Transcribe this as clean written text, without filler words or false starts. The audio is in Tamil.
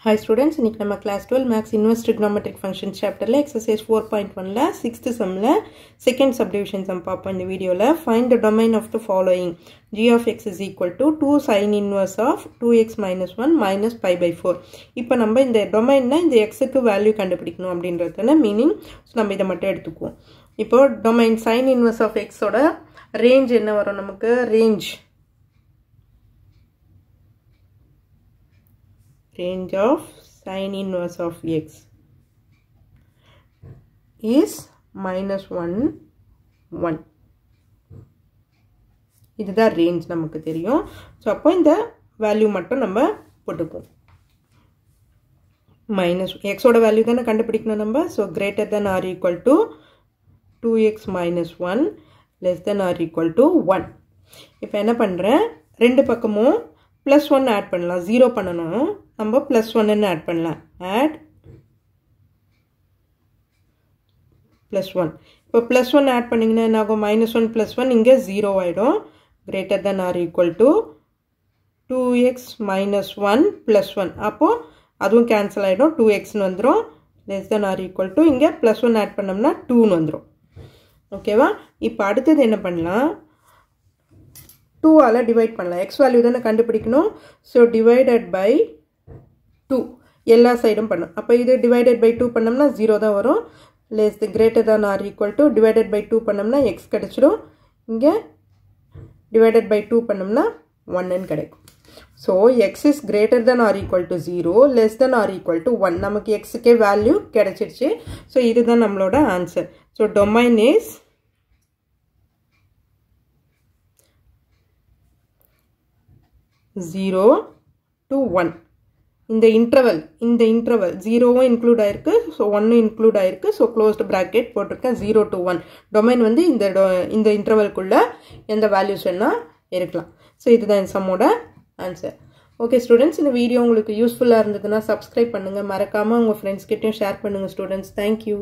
Hi students, இன்னைக்கு நம்ம class 12 maths inverse trigonometric function chapterல exercise 4.1ல 6th sumல second subdivision sum பார்ப்போம் இந்த வீடியோல. Find the domain of the following. G of x is equal to 2 sin inverse of 2x minus 1 minus pi by 4. இப்போ நம்ம இந்த domainல இந்த xக்கு value கண்டுபிடிக்கணும் அப்படின்றதுன மீனிங் நம்ம இத மட்டும் எடுத்துக்குவோம். இப்போ domain sin inverse of x ஓட range என்ன வரும் நமக்கு? Range of sin inverse of x is minus 1, 1. இதுதான் range நமக்கு தெரியும். So, அப்போ இந்த value மட்டும் நம்ம போட்டுப்போம். Minus, x ஓட value தானே கண்டுபிடிக்கணும் நம்ம. So, greater than or equal to 2x minus 1 less than or equal to 1. இப்போ என்ன பண்றேன்? ரெண்டு பக்கமும் plus 1 add பண்ணலாம். 0 பண்ணணும். நம்ம plus 1 add பண்ணலாம். Add plus 1. இப்போ plus 1 add பண்ணிங்கன்னா என்ன ஆகும்? minus 1 plus 1 இங்க 0 ஆயிடும். Greater than or equal to 2x minus 1 plus 1. அப்போ அதுவும் cancel ஆயிடும். 2x வந்துரும். Less than or equal to இங்க plus 1 add பண்ணோம்னா 2 வந்துரும். ஓகேவா? இப்போ அடுத்தது என்ன பண்ணலாம்? 2 ஆல டிவைட் பண்ணலாம். x வேல்யூ தான கண்டுபிடிக்கணும். So divided by 2 எல்லா சைடும் பண்ணனும். அப்ப இது divided by 2 பண்ணோம்னா 0 தான் வரும். less than greater than or equal to divided by 2 பண்ணோம்னா x கிடைச்சிடும். இங்க divided by 2 பண்ணோம்னா 1 ன்னு கிடைக்கும். So x is greater than or equal to 0 less than or equal to 1. நமக்கு x க்கு வேல்யூ கிடைச்சிருச்சு. So இதுதான் நம்மளோட answer. So domain is 0 to 1. இந்த interval 0 include ஆயிருக்கு. So 1 include ஆயிருக்கு. So closed bracket போட்டிருக்கேன் 0 to 1. domain வந்து இந்த interval குள்ள எந்த values வேணா இருக்கலாம். So இதுதான் இந்த சம்மோட ஆன்சர். ஓகே ஸ்டூடெண்ட்ஸ், இந்த வீடியோ உங்களுக்கு யூஸ்ஃபுல்லா இருந்ததுன்னா சப்ஸ்கிரைப் பண்ணுங்க. மறக்காம உங்க ஃப்ரெண்ட்ஸ் கிட்டயும் ஷேர் பண்ணுங்க ஸ்டூடெண்ட்ஸ். Thank you.